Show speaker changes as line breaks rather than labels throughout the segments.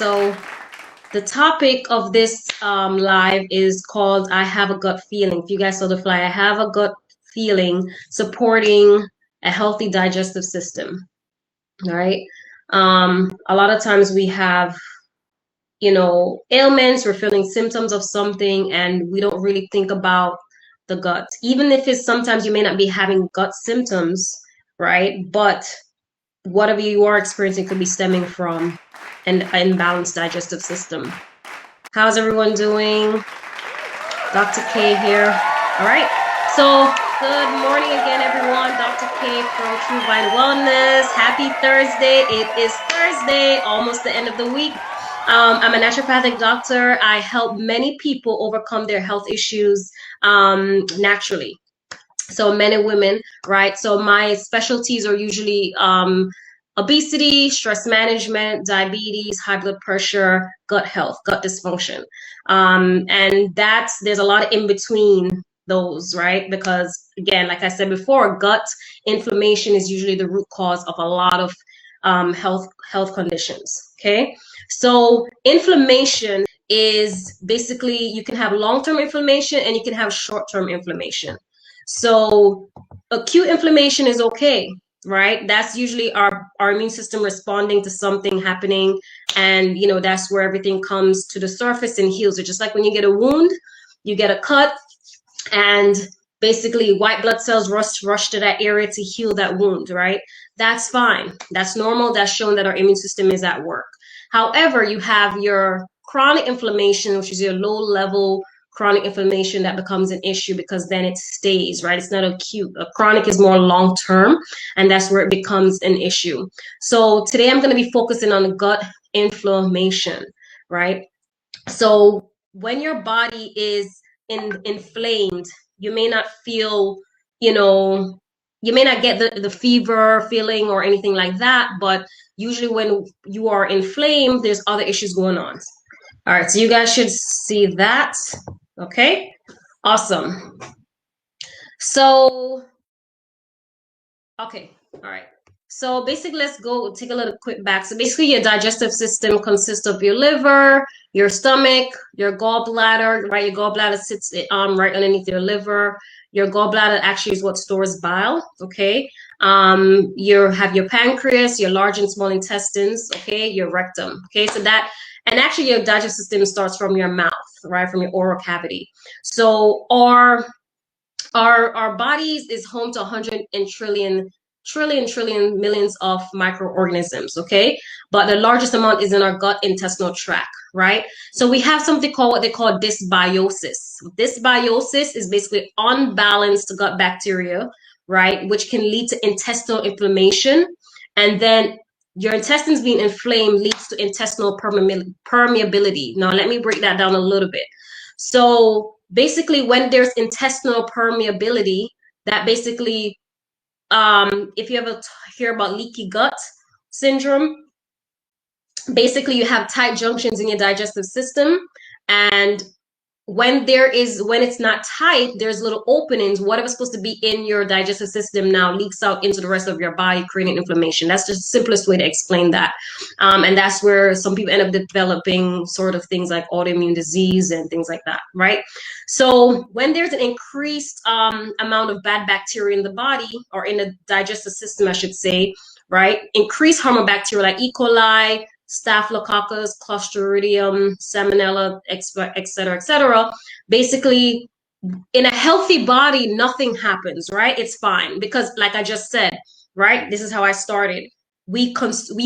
So the topic of this live is called I Have a Gut Feeling. If you guys saw the flyer, I have a gut feeling supporting a healthy digestive system. All right. A lot of times we have, ailments, we're feeling symptoms of something, and we don't really think about the gut. Even if it's sometimes you may not be having gut symptoms, right? But whatever you are experiencing could be stemming from an imbalanced digestive system. How's everyone doing? Dr. K here. All right. So good morning again, everyone. Dr. K from True Vine Wellness. Happy Thursday. It is Thursday, almost the end of the week. I'm a naturopathic doctor. I help many people overcome their health issues naturally. So men and women, right? So my specialties are usually obesity, stress management, diabetes, high blood pressure, gut health, gut dysfunction. And there's a lot in between those, right? Because again, like I said before, gut inflammation is usually the root cause of a lot of health conditions. Okay. So inflammation is basically, you can have long-term inflammation and you can have short-term inflammation. So acute inflammation is okay, right? That's usually our immune system responding to something happening. And, that's where everything comes to the surface and heals. It's just like when you get a wound, you get a cut, and basically white blood cells rush to that area to heal that wound, right? That's fine. That's normal. That's shown that our immune system is at work. However, you have your chronic inflammation, which is your low level chronic inflammation that becomes an issue because then it stays, right? It's not acute. A chronic is more long term, and that's where it becomes an issue. So today I'm going to be focusing on gut inflammation, right? So when your body is inflamed, you may not feel, you may not get the fever feeling or anything like that, but usually when you are inflamed, there's other issues going on. All right, so you guys should see that. Okay, awesome. So, okay, all right. So basically, let's go take a little quick back. So basically, your digestive system consists of your liver, your stomach, your gallbladder, right? Your gallbladder sits right underneath your liver. Your gallbladder actually is what stores bile, okay? You have your pancreas, your large and small intestines, okay? Your rectum, okay? So that, and actually your digestive system starts from your mouth, right? From your oral cavity. So our bodies is home to 100 trillion millions of microorganisms, okay? But the largest amount is in our gut intestinal tract, right? So we have something called what they call dysbiosis. Dysbiosis is basically unbalanced gut bacteria, right? Which can lead to intestinal inflammation. And then your intestines being inflamed leads to intestinal permeability. Now, let me break that down a little bit. So basically, when there's intestinal permeability, that basically, if you ever hear about leaky gut syndrome, basically you have tight junctions in your digestive system, and when it's not tight, there's little openings. Whatever's supposed to be in your digestive system now leaks out into the rest of your body, creating inflammation. That's just the simplest way to explain that. And that's where some people end up developing sort of things like autoimmune disease and things like that, right? So when there's an increased amount of bad bacteria in the body, or in the digestive system, I should say, right? Increased harmful bacteria like E. coli, Staphylococcus, Clostridium, Salmonella, et cetera, basically, in a healthy body, nothing happens, right? It's fine because, like I just said, right? This is how I started. We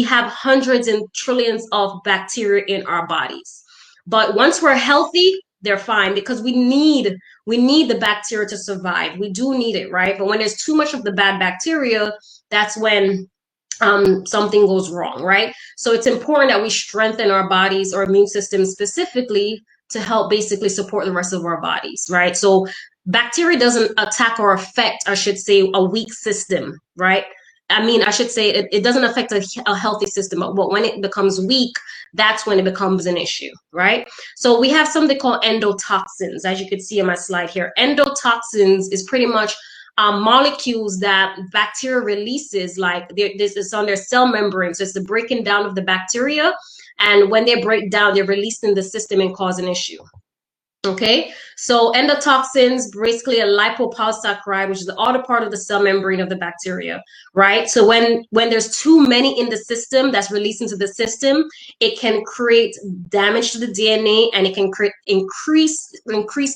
have hundreds and trillions of bacteria in our bodies, but once we're healthy, they're fine because we need the bacteria to survive. We do need it, right? But when there's too much of the bad bacteria, that's when something goes wrong, right? So it's important that we strengthen our bodies, our immune system specifically, to help basically support the rest of our bodies, right? So bacteria doesn't attack or affect, I should say, a weak system, right? I should say it doesn't affect a healthy system, but when it becomes weak, that's when it becomes an issue, right? So we have something called endotoxins, as you can see on my slide here. Endotoxins is pretty much molecules that bacteria releases, like this is on their cell membrane. So it's the breaking down of the bacteria And when they break down, they're released in the system and cause an issue. Okay, so endotoxins, basically a lipopolysaccharide, which is the outer part of the cell membrane of the bacteria, right? So when there's too many in the system that's released into the system, it can create damage to the DNA, and it can create increased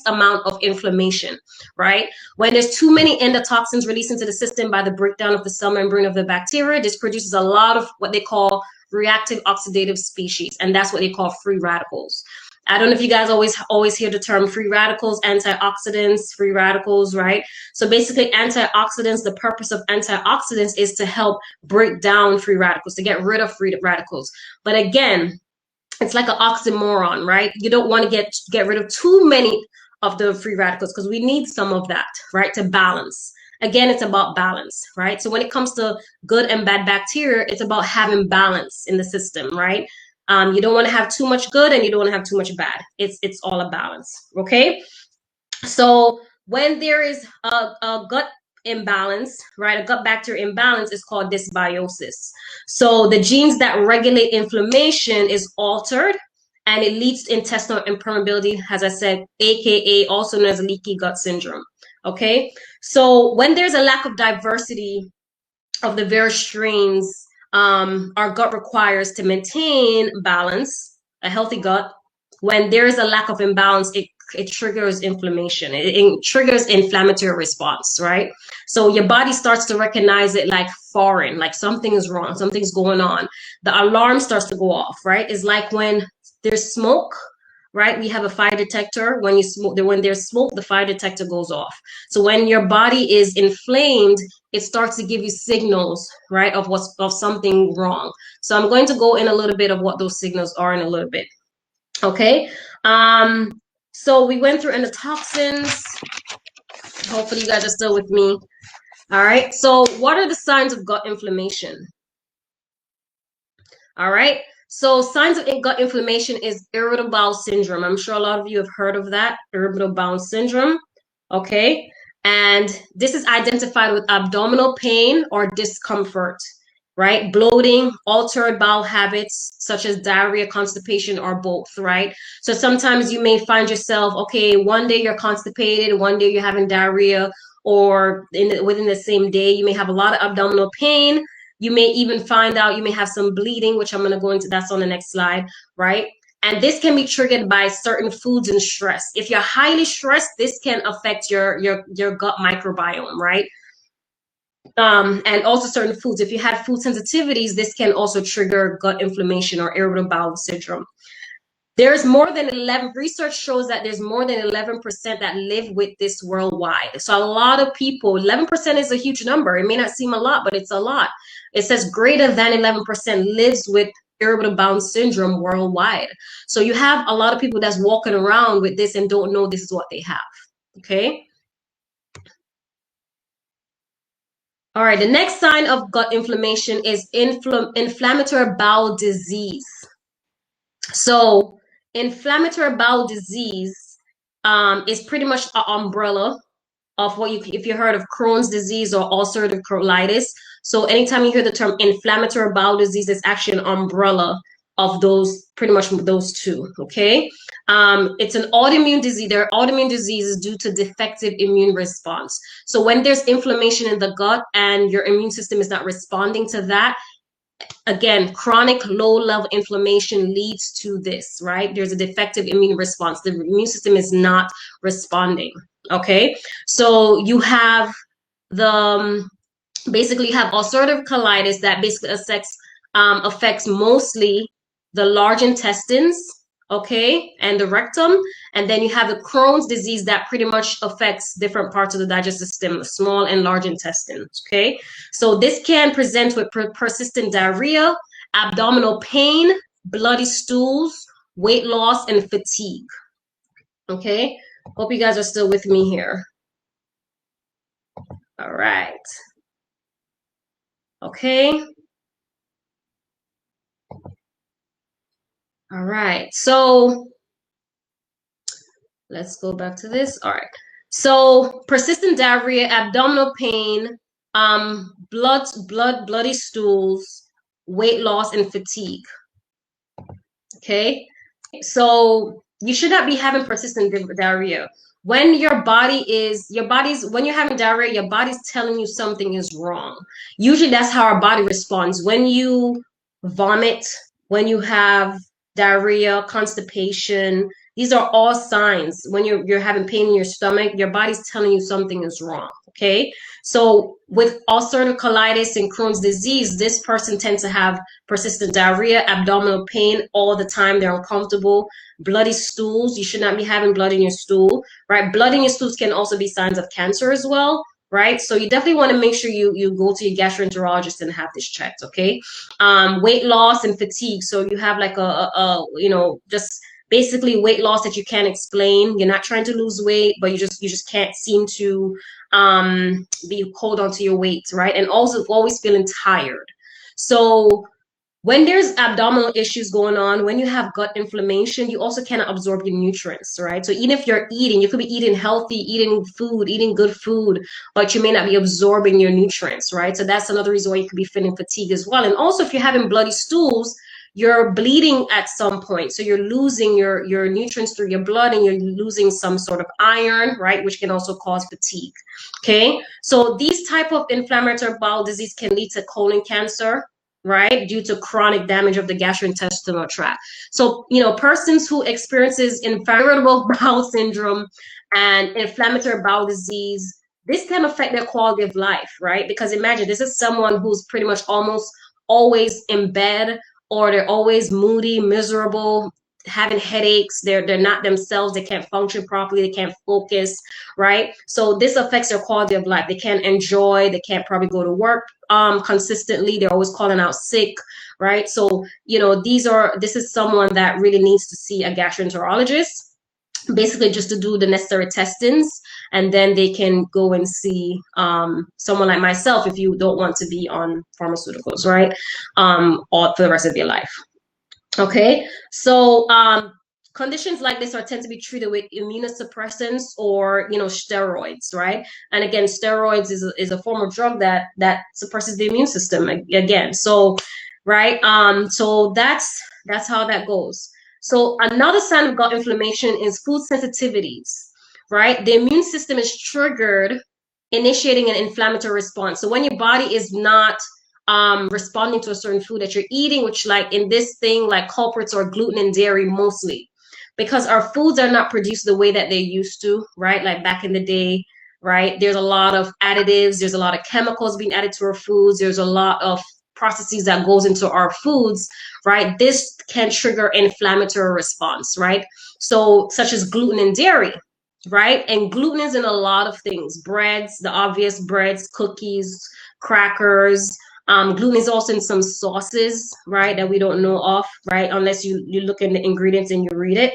amount of inflammation, right? When there's too many endotoxins released into the system by the breakdown of the cell membrane of the bacteria, this produces a lot of what they call reactive oxidative species, and that's what they call free radicals. I don't know if you guys always hear the term free radicals, antioxidants, free radicals, right? So basically antioxidants, the purpose of antioxidants is to help break down free radicals, to get rid of free radicals. But again, it's like an oxymoron, right? You don't want to get rid of too many of the free radicals, because we need some of that, right, to balance. Again, it's about balance, right? So when it comes to good and bad bacteria, it's about having balance in the system, right? You don't want to have too much good, and you don't want to have too much bad. It's all a balance, okay? So when there is a gut imbalance, right, a gut bacteria imbalance is called dysbiosis. So the genes that regulate inflammation is altered, and it leads to intestinal impermeability, as I said, aka also known as leaky gut syndrome. Okay, so when there's a lack of diversity of the various strains our gut requires to maintain balance, a healthy gut, when there is a lack of imbalance, it triggers inflammation. It triggers inflammatory response, right? So your body starts to recognize it like foreign, like something is wrong, something's going on. The alarm starts to go off, right? It's like when there's smoke, right? We have a fire detector. When you smoke, when there's smoke, the fire detector goes off. So when your body is inflamed, it starts to give you signals, right, of something wrong. So I'm going to go in a little bit of what those signals are in a little bit. Okay. So we went through endotoxins. Hopefully you guys are still with me. All right. So what are the signs of gut inflammation? All right. So signs of gut inflammation is irritable bowel syndrome. I'm sure a lot of you have heard of that, irritable bowel syndrome. Okay. And this is identified with abdominal pain or discomfort, right? Bloating, altered bowel habits such as diarrhea, constipation, or both, right? So sometimes you may find yourself, okay, one day you're constipated, one day you're having diarrhea, or within the same day, you may have a lot of abdominal pain. You may even find out you may have some bleeding, which I'm going to go into, that's on the next slide, right? And this can be triggered by certain foods and stress. If you're highly stressed, this can affect your gut microbiome, right? And also certain foods. If you have food sensitivities, this can also trigger gut inflammation or irritable bowel syndrome. There's more than 11, research shows that there's more than 11% that live with this worldwide. So a lot of people, 11% is a huge number. It may not seem a lot, but it's a lot. It says greater than 11% lives with irritable bowel syndrome worldwide. So you have a lot of people that's walking around with this and don't know this is what they have, okay? All right, the next sign of gut inflammation is inflammatory bowel disease. So inflammatory bowel disease is pretty much an umbrella of what if you heard of Crohn's disease or ulcerative colitis. So anytime you hear the term inflammatory bowel disease, it's actually an umbrella of those, pretty much those two, okay? It's an autoimmune disease. There are autoimmune diseases due to defective immune response. So when there's inflammation in the gut and your immune system is not responding to that, again, chronic low-level inflammation leads to this, right? There's a defective immune response. The immune system is not responding, okay? So you have the, basically you have ulcerative colitis that basically affects mostly the large intestines, okay, and the rectum. And then you have the Crohn's disease that pretty much affects different parts of the digestive system, the small and large intestines, okay? So this can present with persistent diarrhea, abdominal pain, bloody stools, weight loss, and fatigue, okay? Hope you guys are still with me here. All right. Okay. All right, so let's go back to this. All right, so persistent diarrhea, abdominal pain, bloody stools, weight loss, and fatigue. Okay. So you should not be having persistent diarrhea. When when you're having diarrhea, your body's telling you something is wrong. Usually that's how our body responds. When you vomit, when you have diarrhea, constipation, these are all signs. When you're having pain in your stomach, your body's telling you something is wrong. Okay. So with ulcerative colitis and Crohn's disease, this person tends to have persistent diarrhea, abdominal pain all the time. They're uncomfortable. Bloody stools. You should not be having blood in your stool, right? Blood in your stools can also be signs of cancer as well, right? So you definitely want to make sure you go to your gastroenterologist and have this checked, okay? Weight loss and fatigue. So you have like just basically weight loss that you can't explain. You're not trying to lose weight, but you just can't seem to be hold on to your weight, right? And also always feeling tired. So when there's abdominal issues going on, when you have gut inflammation, you also cannot absorb your nutrients, right? So even if you're eating, you could be eating healthy, eating food, eating good food, but you may not be absorbing your nutrients, right? So that's another reason why you could be feeling fatigue as well. And also if you're having bloody stools, you're bleeding at some point. So you're losing your nutrients through your blood and you're losing some sort of iron, right? Which can also cause fatigue. Okay. So these type of inflammatory bowel disease can lead to colon cancer, right, due to chronic damage of the gastrointestinal tract. So persons who experiences inflammatory bowel syndrome and inflammatory bowel disease, this can affect their quality of life, right? Because imagine this is someone who's pretty much almost always in bed, or they're always moody, miserable, having headaches, they're not themselves, they can't function properly, they can't focus, right? So this affects their quality of life. They can't enjoy, they can't probably go to work consistently, they're always calling out sick, right? So this is someone that really needs to see a gastroenterologist, basically just to do the necessary testings, and then they can go and see someone like myself if you don't want to be on pharmaceuticals, right? Or for the rest of your life. Okay, so conditions like this are tend to be treated with immunosuppressants or steroids, right? And again, steroids is a form of drug that suppresses the immune system again. So, right, so that's how that goes. So another sign of gut inflammation is food sensitivities, right? The immune system is triggered, initiating an inflammatory response. So when your body is not responding to a certain food that you're eating, which like in this thing, like culprits are gluten and dairy mostly, because our foods are not produced the way that they used to, right? Like back in the day, right? There's a lot of additives, there's a lot of chemicals being added to our foods, there's a lot of processes that goes into our foods, right? This can trigger inflammatory response, right? So such as gluten and dairy, right? And gluten is in a lot of things, breads, the obvious breads, cookies, crackers. Gluten is also in some sauces, right, that we don't know of, right, unless you look in the ingredients and you read it.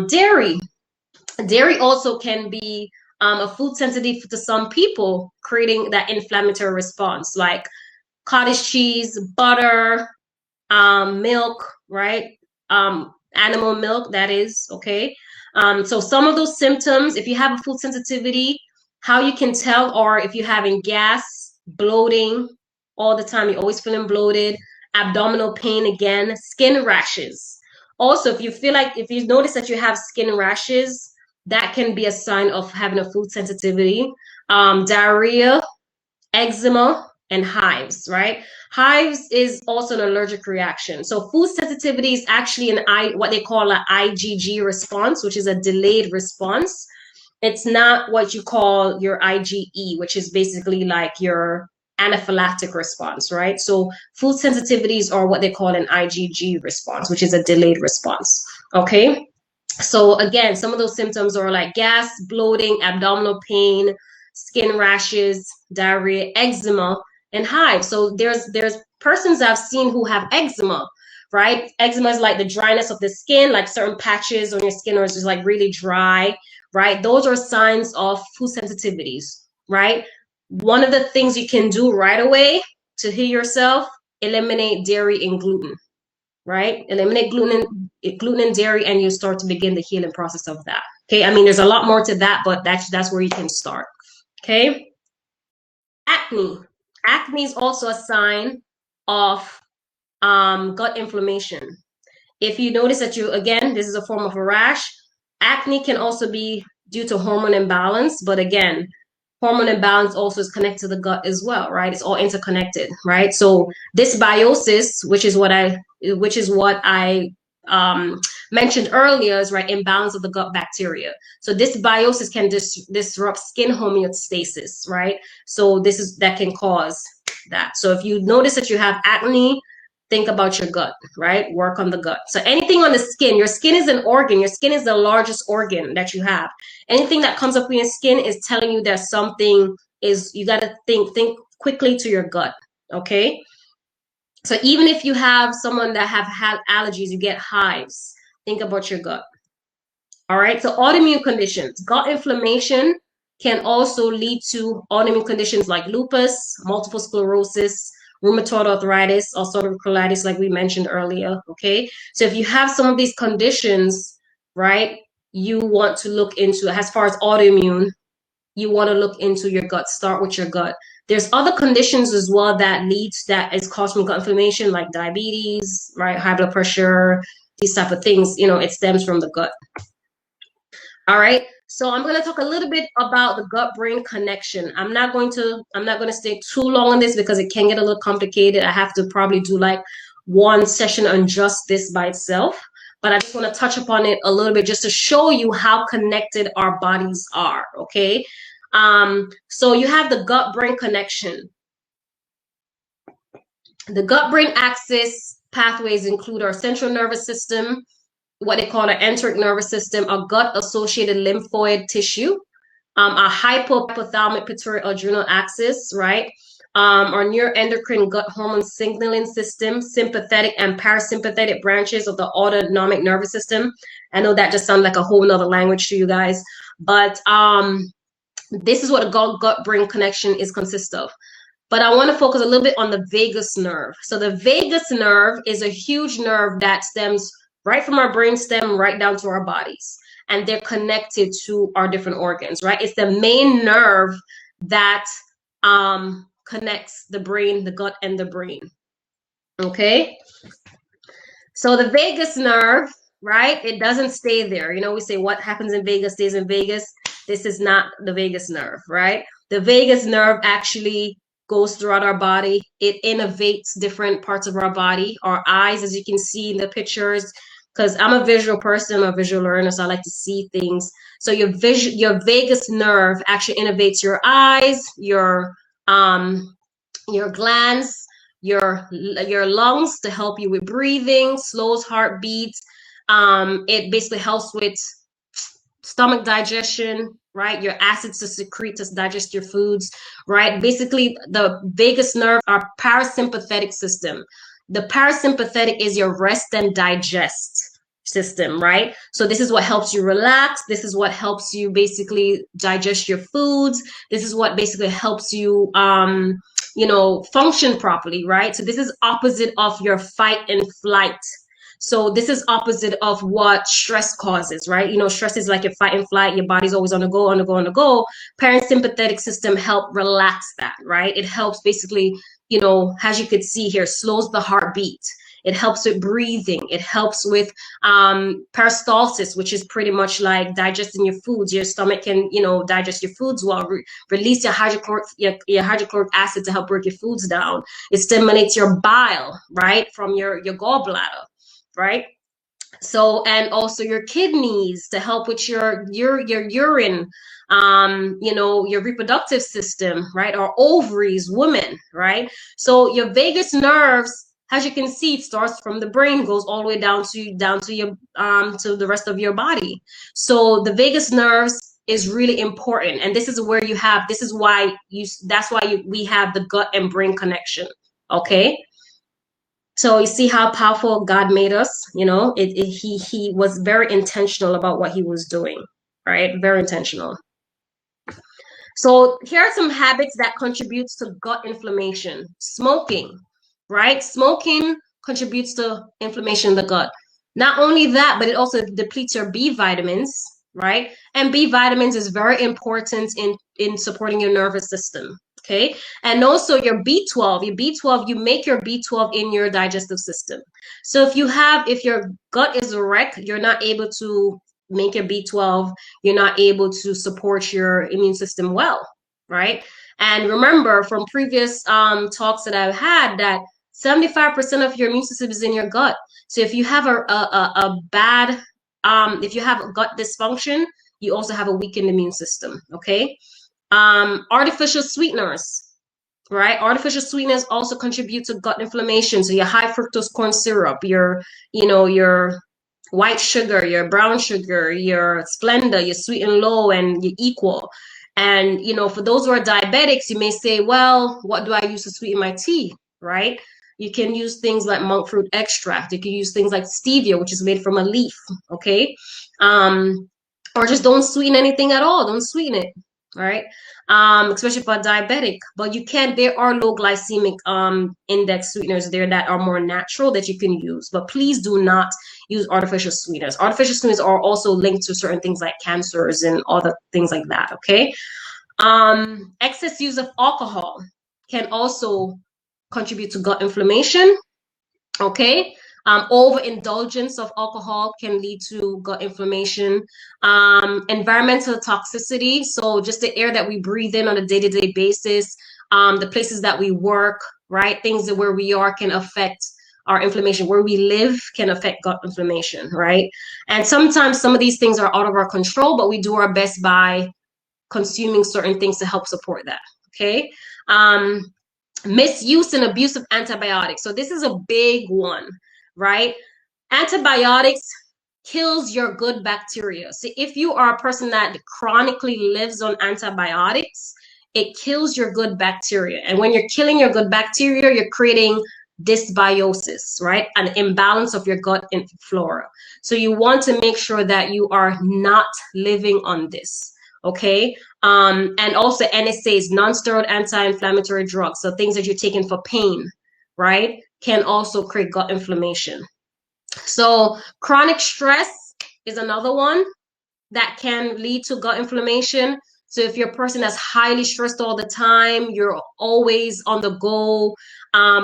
Dairy also can be a food sensitive to some people, creating that inflammatory response, like cottage cheese, butter, milk, right? Animal milk, that is, okay? So some of those symptoms, if you have a food sensitivity, how you can tell, or if you're having gas, bloating all the time, you're always feeling bloated, abdominal pain again, skin rashes. Also, if you notice that you have skin rashes, that can be a sign of having a food sensitivity. Diarrhea, eczema, and hives, right? Hives is also an allergic reaction. So food sensitivity is actually what they call an IgG response, which is a delayed response. It's not what you call your IgE, which is basically like your anaphylactic response, right? So food sensitivities are what they call an IgG response, which is a delayed response. Okay. So again, some of those symptoms are like gas, bloating, abdominal pain, skin rashes, diarrhea, eczema, and hives. So there's persons I've seen who have eczema, right? Eczema is like the dryness of the skin, like certain patches on your skin are just like really dry, right? Those are signs of food sensitivities, right? One of the things you can do right away to heal yourself, eliminate dairy and gluten, right? Eliminate gluten and dairy, and you start to begin the healing process of that. Okay, I mean, there's a lot more to that, but that's where you can start. Okay, acne. Acne is also a sign of gut inflammation. If you notice that you, again, this is a form of a rash. Acne can also be due to hormone imbalance, but again, hormone imbalance also is connected to the gut as well, right? It's all interconnected, right? So dysbiosis, which is what I mentioned earlier, is right, imbalance of the gut bacteria. So dysbiosis can disrupt skin homeostasis, right? So that can cause that. So if you notice that you have acne, think about your gut, right? Work on the gut. So anything on the skin, your skin is an organ. Your skin is the largest organ that you have. Anything that comes up in your skin is telling you that something is, you got to think quickly to your gut, okay? So even if you have someone that have had allergies, you get hives, think about your gut. All right, so autoimmune conditions, gut inflammation can also lead to autoimmune conditions like lupus, multiple sclerosis, rheumatoid arthritis, ulcerative colitis, like we mentioned earlier. Okay, so if you have some of these conditions, right, you want to look into, as far as autoimmune, you want to look into your gut. Start with your gut. There's other conditions as well that is caused from gut inflammation, like diabetes, right, high blood pressure, these type of things. You know, it stems from the gut. All right. So I'm going to talk a little bit about the gut-brain connection. I'm not going to stay too long on this because it can get a little complicated. I have to probably do like one session on just this by itself. But I just want to touch upon it a little bit just to show you how connected our bodies are. Okay. So you have the gut-brain connection. The gut-brain axis pathways include our central nervous system, what they call an enteric nervous system, a gut-associated lymphoid tissue, a hypothalamic pituitary adrenal axis, right? Our neuroendocrine gut hormone signaling system, sympathetic and parasympathetic branches of the autonomic nervous system. I know that just sounds like a whole nother language to you guys, but this is what a gut-brain connection is consist of. But I want to focus a little bit on the vagus nerve. So the vagus nerve is a huge nerve that stems right from our brain stem right down to our bodies. And they're connected to our different organs, right? It's the main nerve that connects the brain, the gut, and the brain. Okay? So the vagus nerve, right? It doesn't stay there. You know, we say what happens in Vegas stays in Vegas. This is not the vagus nerve, right? The vagus nerve actually goes throughout our body. It innervates different parts of our body. Our eyes, as you can see in the pictures, because I'm a visual person, I'm a visual learner, so I like to see things. So your vagus nerve actually innervates your eyes, your glands, your lungs to help you with breathing, slows heartbeats. It basically helps with stomach digestion, right? Your acids to secrete to digest your foods, right? Basically, the vagus nerve, our parasympathetic system. The parasympathetic is your rest and digest system, right? So this is what helps you relax. This is what helps you basically digest your foods. This is what basically helps you, function properly, right? So this is opposite of your fight and flight. So this is opposite of what stress causes, right? You know, stress is like your fight and flight. Your body's always on the go, on the go, on the go. Parasympathetic system help relax that, right? It helps basically, as you could see here, slows the heartbeat. It helps with breathing. It helps with peristalsis, which is pretty much like digesting your foods. Your stomach can, digest your foods well, release your hydrochloric acid to help break your foods down. It stimulates your bile, right, from your gallbladder, right? So, and also your kidneys to help with your urine, your reproductive system, right? Or ovaries, women, right? So your vagus nerves, as you can see, it starts from the brain, goes all the way down to your to the rest of your body. So the vagus nerves is really important, and this is where we have we have the gut and brain connection. Okay. So you see how powerful God made us. He was very intentional about what he was doing, right? Very intentional. So here are some habits that contributes to gut inflammation. Smoking, right? Smoking contributes to inflammation in the gut. Not only that, but it also depletes your B vitamins, right? And B vitamins is very important in supporting your nervous system. Okay. And also your B12, you make your B12 in your digestive system. So if your gut is a wreck, you're not able to make your B12, you're not able to support your immune system well, right? And remember from previous talks that I've had that 75% of your immune system is in your gut. So if you have a bad, if you have gut dysfunction, you also have a weakened immune system, okay? Artificial sweeteners, right? Artificial sweeteners also contribute to gut inflammation. So your high fructose corn syrup, your white sugar, your brown sugar, your Splenda, your sweet and low, and your equal. And for those who are diabetics, you may say, well, what do I use to sweeten my tea, right? You can use things like monk fruit extract. You can use things like stevia, which is made from a leaf, okay? Or just don't sweeten anything at all. Don't sweeten it, right? Especially for a diabetic. But there are low glycemic index sweeteners there that are more natural that you can use. But please do not use artificial sweeteners. Artificial sweeteners are also linked to certain things like cancers and other things like that, okay? Excess use of alcohol can also contribute to gut inflammation, okay? Overindulgence of alcohol can lead to gut inflammation. Environmental toxicity, so just the air that we breathe in on a day-to-day basis, the places that we work, right? Things that where we are can affect our inflammation. Where we live can affect gut inflammation, right? And sometimes some of these things are out of our control, but we do our best by consuming certain things to help support that, okay? Misuse and abuse of antibiotics. So this is a big one, right? Antibiotics kills your good bacteria. So if you are a person that chronically lives on antibiotics, it kills your good bacteria. And when you're killing your good bacteria, you're creating dysbiosis, right? An imbalance of your gut flora. So you want to make sure that you are not living on this, okay? And also NSAIDs, non-steroidal anti-inflammatory drugs, so things that you're taking for pain, right, can also create gut inflammation. So chronic stress is another one that can lead to gut inflammation. So if you're a person that's highly stressed all the time, you're always on the go,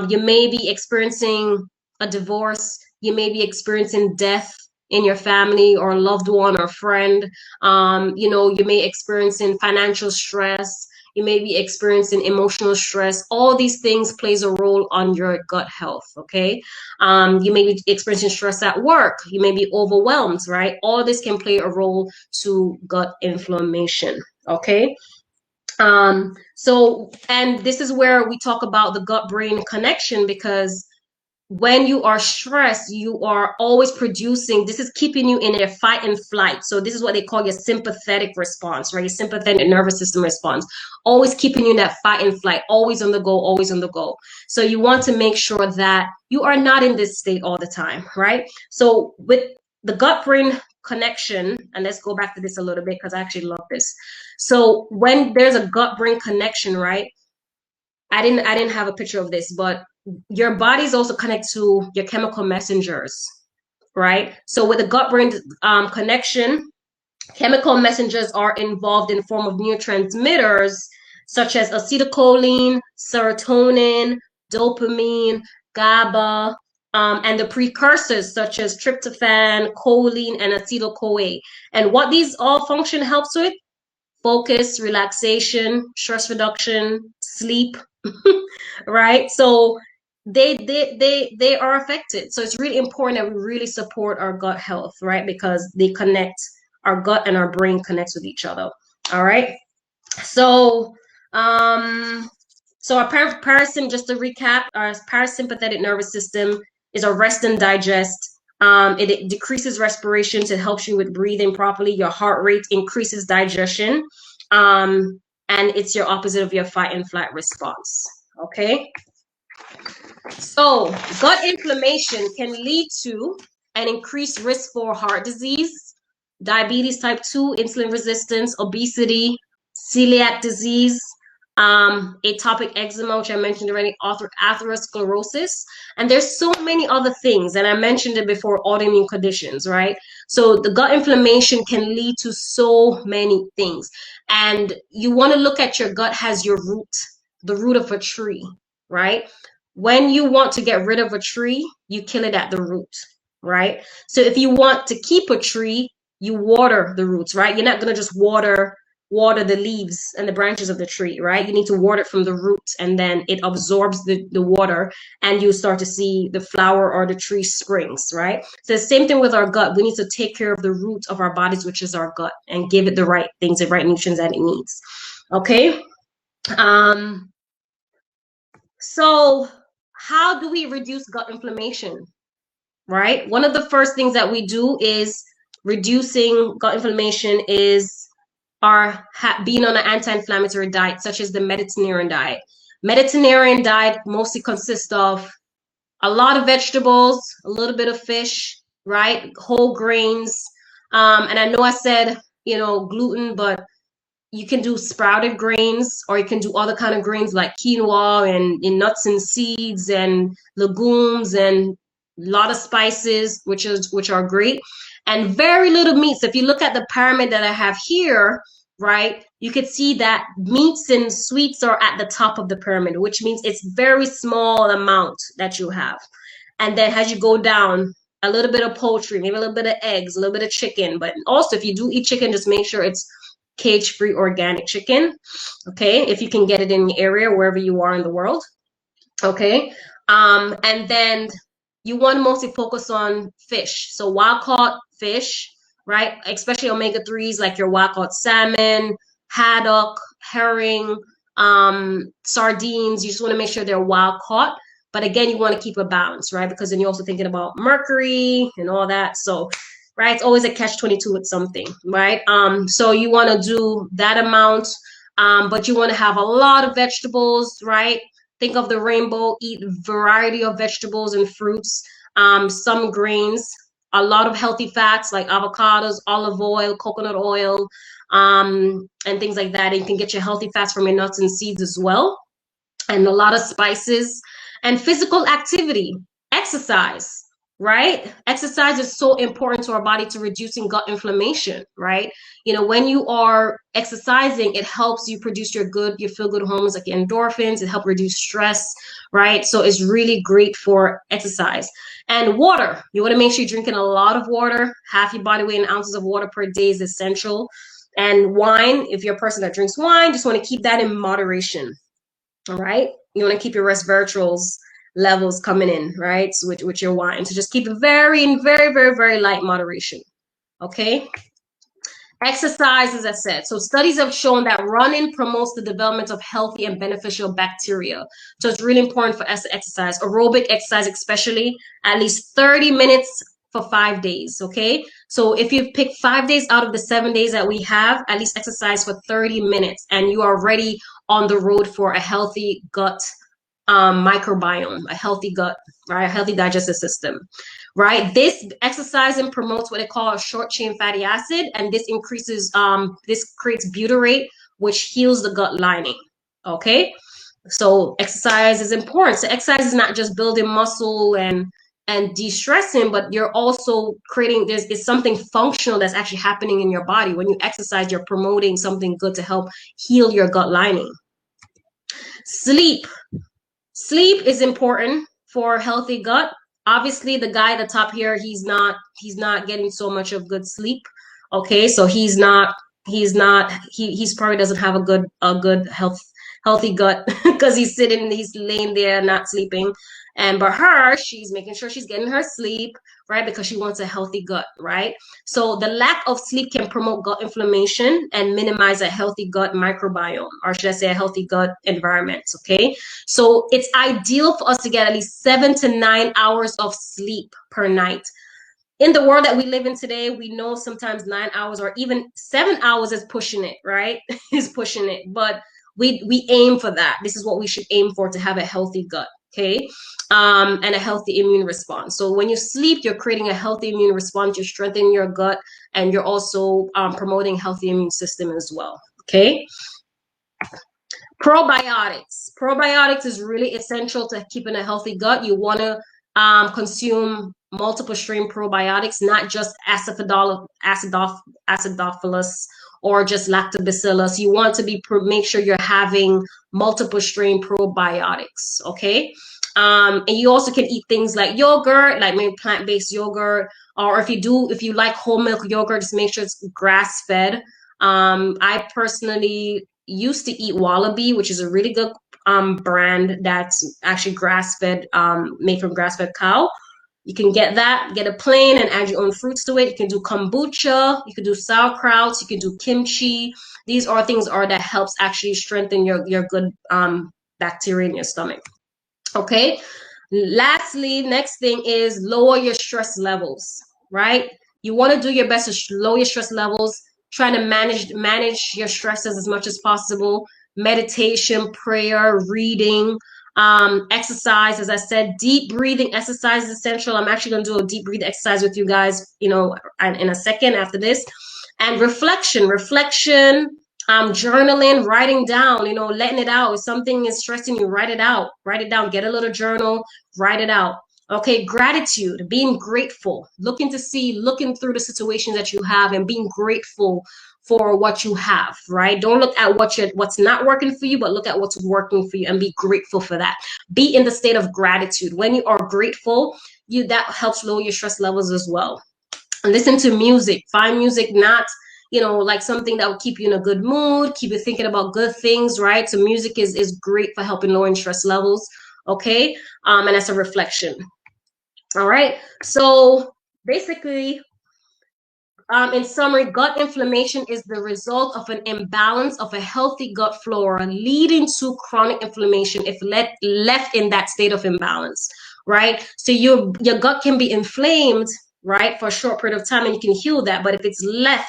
you may be experiencing a divorce, you may be experiencing death in your family or a loved one or friend. You may experiencing financial stress, you may be experiencing emotional stress. All these things plays a role on your gut health, okay? You may be experiencing stress at work, you may be overwhelmed, right? All this can play a role to gut inflammation, okay? And this is where we talk about the gut-brain connection, because when you are stressed, you are always producing, this is keeping you in a fight and flight. So this is what they call your sympathetic response, right? Your sympathetic nervous system response, always keeping you in that fight and flight, always on the go, always on the go. So you want to make sure that you are not in this state all the time, right? So with the gut-brain connection, and let's go back to this a little bit because I actually love this. So when there's a gut-brain connection, right? I didn't have a picture of this, but your body's also connected to your chemical messengers, right? So with the gut-brain connection, chemical messengers are involved in the form of neurotransmitters such as acetylcholine, serotonin, dopamine, GABA, and the precursors such as tryptophan, choline, and acetyl-CoA. And what these all function helps with? Focus, relaxation, stress reduction, sleep, right? So they are affected. So it's really important that we really support our gut health, right? Because they connect, our gut and our brain connects with each other. All right. So our just to recap, our parasympathetic nervous system is a rest and digest. It decreases respiration, so it helps you with breathing properly. Your heart rate increases digestion, and it's your opposite of your fight and flight response. Okay. So gut inflammation can lead to an increased risk for heart disease, diabetes type 2, insulin resistance, obesity, celiac disease, atopic eczema, which I mentioned already, atherosclerosis, and there's so many other things, and I mentioned it before, autoimmune conditions, right? So the gut inflammation can lead to so many things, and you want to look at your gut as your root the root of a tree, right? When you want to get rid of a tree, you kill it at the root, right? So if you want to keep a tree, you water the roots, right? You're not going to just water the leaves and the branches of the tree, right? You need to water it from the roots, and then it absorbs the water, and you start to see the flower or the tree springs, right? So the same thing with our gut. We need to take care of the root of our bodies, which is our gut, and give it the right things, the right nutrients that it needs. Okay. So how do we reduce gut inflammation? Right? One of the first things that we do is reducing gut inflammation is being on an anti-inflammatory diet, such as the Mediterranean diet. Mediterranean diet mostly consists of a lot of vegetables, a little bit of fish, right? Whole grains. And I know I said, gluten, but you can do sprouted grains, or you can do other kind of grains like quinoa and in nuts and seeds and legumes and a lot of spices, which are great, and very little meats. If you look at the pyramid that I have here, right, you could see that meats and sweets are at the top of the pyramid, which means it's very small amount that you have. And then as you go down, a little bit of poultry, maybe a little bit of eggs, a little bit of chicken. But also, if you do eat chicken, just make sure it's cage-free organic chicken, okay? If you can get it in the area, wherever you are in the world, okay? And then you want to mostly focus on fish. So wild-caught fish, right? Especially omega-3s like your wild-caught salmon, haddock, herring, sardines. You just want to make sure they're wild-caught. But again, you want to keep a balance, right? Because then you're also thinking about mercury and all that. So right? It's always a catch-22 with something, right? So you want to do that amount, but you want to have a lot of vegetables, right? Think of the rainbow, eat variety of vegetables and fruits, some grains, a lot of healthy fats like avocados, olive oil, coconut oil, and things like that. And you can get your healthy fats from your nuts and seeds as well, and a lot of spices, and physical activity, exercise. Right? Exercise is so important to our body to reducing gut inflammation, right? When you are exercising, it helps you produce your feel good hormones like endorphins. It helps reduce stress, right? So it's really great for exercise. And water, you want to make sure you're drinking a lot of water. Half your body weight in ounces of water per day is essential. And wine, if you're a person that drinks wine, just want to keep that in moderation, all right? You want to keep your resveratrol's levels coming in, right? So with your wine. So just keep it very, very, very, very light moderation. Okay. Exercise, as I said. So studies have shown that running promotes the development of healthy and beneficial bacteria. So it's really important for us to exercise. Aerobic exercise, especially at least 30 minutes for 5 days. Okay. So if you pick 5 days out of the 7 days that we have, at least exercise for 30 minutes, and you are already on the road for a healthy gut microbiome, a healthy gut, right? A healthy digestive system, right? This exercising promotes what they call a short chain fatty acid, and this increases, this creates butyrate, which heals the gut lining. Okay, so exercise is important. So exercise is not just building muscle and de-stressing, but you're also creating, it's something functional that's actually happening in your body. When you exercise, you're promoting something good to help heal your gut lining. Sleep is important for healthy gut. Obviously, the guy at the top here, he's not getting so much of good sleep. Okay, so he's probably doesn't have a good healthy gut because he's laying there not sleeping. But she's making sure she's getting her sleep, right? Because she wants a healthy gut, right? So the lack of sleep can promote gut inflammation and minimize a healthy gut microbiome, or should I say a healthy gut environment, okay? So it's ideal for us to get at least 7 to 9 hours of sleep per night. In the world that we live in today, we know sometimes 9 hours or even 7 hours is pushing it, right? Is pushing it, but we aim for that. This is what we should aim for, to have a healthy gut, okay? And a healthy immune response. So when you sleep, you're creating a healthy immune response, you're strengthening your gut, and you're also promoting healthy immune system as well, okay? Probiotics is really essential to keeping a healthy gut. You want to consume multiple stream probiotics, not just acidophilus or just lactobacillus. You want to make sure you're having multiple strain probiotics, okay? And you also can eat things like yogurt, like maybe plant-based yogurt, or if you like whole milk yogurt, just make sure it's grass-fed. I personally used to eat Wallaby, which is a really good brand that's actually grass-fed, made from grass-fed cow. You can get that, get a plain and add your own fruits to it. You can do kombucha, you can do sauerkraut, you can do kimchi. These are things that helps actually strengthen your good bacteria in your stomach. Okay. Lastly, next thing is lower your stress levels, right? You want to do your best to lower your stress levels, trying to manage your stresses as much as possible. Meditation, prayer, reading, exercise. As I said, deep breathing exercise is essential. I'm actually going to do a deep breathing exercise with you guys, in a second after this. And reflection, journaling, writing down, letting it out. If something is stressing you, write it out. Write it down. Get a little journal, write it out. Okay, gratitude, being grateful, looking through the situations that you have and being grateful for what you have, right? Don't look at what's not working for you, but look at what's working for you and be grateful for that. Be in the state of gratitude. When you are grateful, that helps lower your stress levels as well. And listen to music. Find music not like something that will keep you in a good mood, keep you thinking about good things, right? So music is great for helping lowering stress levels, okay? And that's a reflection. All right, so basically, in summary, gut inflammation is the result of an imbalance of a healthy gut flora leading to chronic inflammation if left in that state of imbalance, right? So your gut can be inflamed, right, for a short period of time, and you can heal that. But if it's left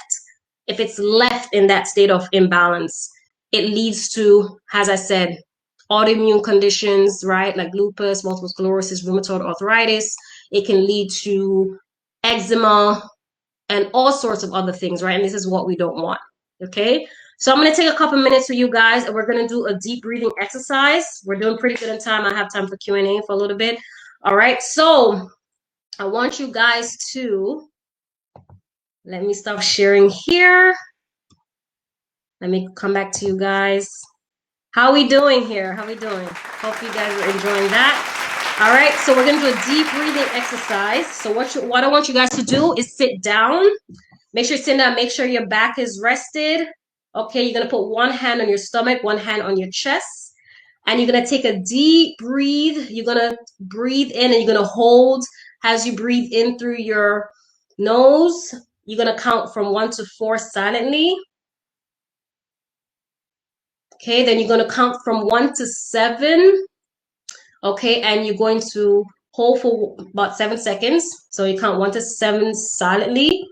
in that state of imbalance, it leads to, as I said, autoimmune conditions, right, like lupus, multiple sclerosis, rheumatoid arthritis. It can lead to eczema and all sorts of other things, right? And this is what we don't want, okay? So I'm going to take a couple minutes for you guys, and we're going to do a deep breathing exercise. We're doing pretty good in time. I have time for Q&A for a little bit. All right, so I want you guys to, let me stop sharing here. Let me come back to you guys. How are we doing here? How are we doing? Hope you guys are enjoying that. All right, so we're gonna do a deep breathing exercise. So what I want you guys to do is sit down. Make sure you're sitting down, make sure your back is rested. Okay, you're gonna put one hand on your stomach, one hand on your chest, and you're gonna take a deep breathe. You're gonna breathe in and you're gonna hold. As you breathe in through your nose, you're gonna count from 1 to 4 silently. Okay, then you're gonna count from 1 to 7. Okay, and you're going to hold for about 7 seconds. So you count 1 to 7 silently.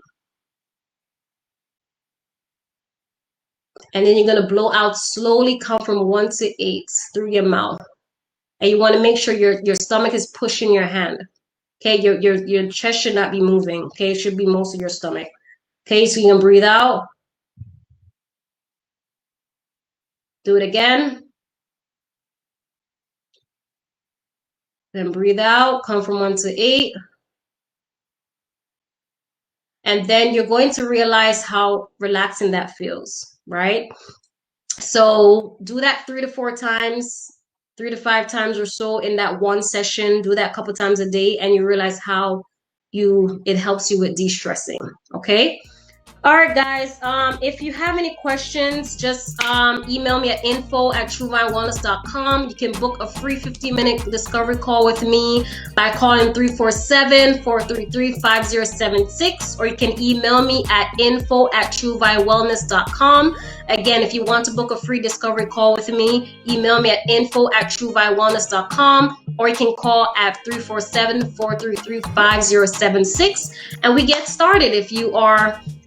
And then you're going to blow out slowly, count from 1 to 8 through your mouth. And you want to make sure your stomach is pushing your hand. Okay, your chest should not be moving. Okay, it should be most of your stomach. Okay, so you can breathe out. Do it again. Then breathe out, come from 1 to 8. And then you're going to realize how relaxing that feels, right? So do that 3 to 4 times, 3 to 5 times or so in that one session. Do that a couple times a day, and you realize how it helps you with de-stressing, okay? All right, guys, if you have any questions, just email me at info@truevinewellness.com. You can book a free 15-minute discovery call with me by calling 347-433-5076, or you can email me at info@truevinewellness.com. Again, if you want to book a free discovery call with me, email me at info@truevinewellness.com, or you can call at 347-433-5076, and we get started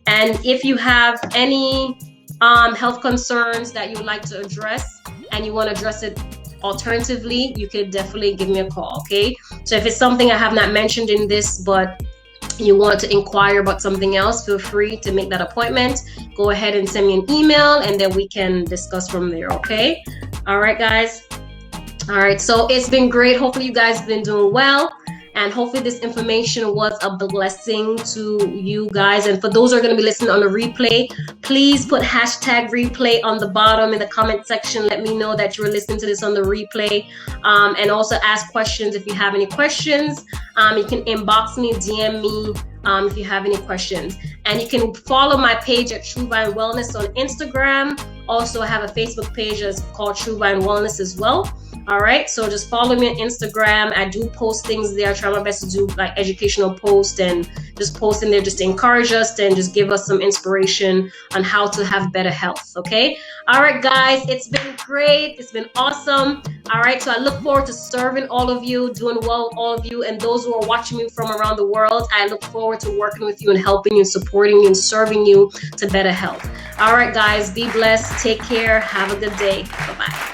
and if you have any health concerns that you would like to address and you want to address it alternatively, you could definitely give me a call, okay? So if it's something I have not mentioned in this, but you want to inquire about something else, feel free to make that appointment. Go ahead and send me an email, and then we can discuss from there, okay? All right, guys. All right, so it's been great. Hopefully you guys have been doing well. And hopefully this information was a blessing to you guys. And for those who are going to be listening on the replay, please put hashtag replay on the bottom in the comment section. Let me know that you're listening to this on the replay. And also ask questions if you have any questions. You can inbox me, DM me if you have any questions. And you can follow my page at True Vine Wellness on Instagram. Also, I have a Facebook page that's called True Vine Wellness as well. All right, so just follow me on Instagram. I do post things there. I try my best to do like educational posts and just post in there just to encourage us and just give us some inspiration on how to have better health. Okay. All right, guys, it's been great. It's been awesome. All right, so I look forward to serving all of you, doing well, all of you, and those who are watching me from around the world. I look forward to working with you and helping you, supporting you, and serving you to better health. All right, guys, be blessed. Take care. Have a good day. Bye-bye.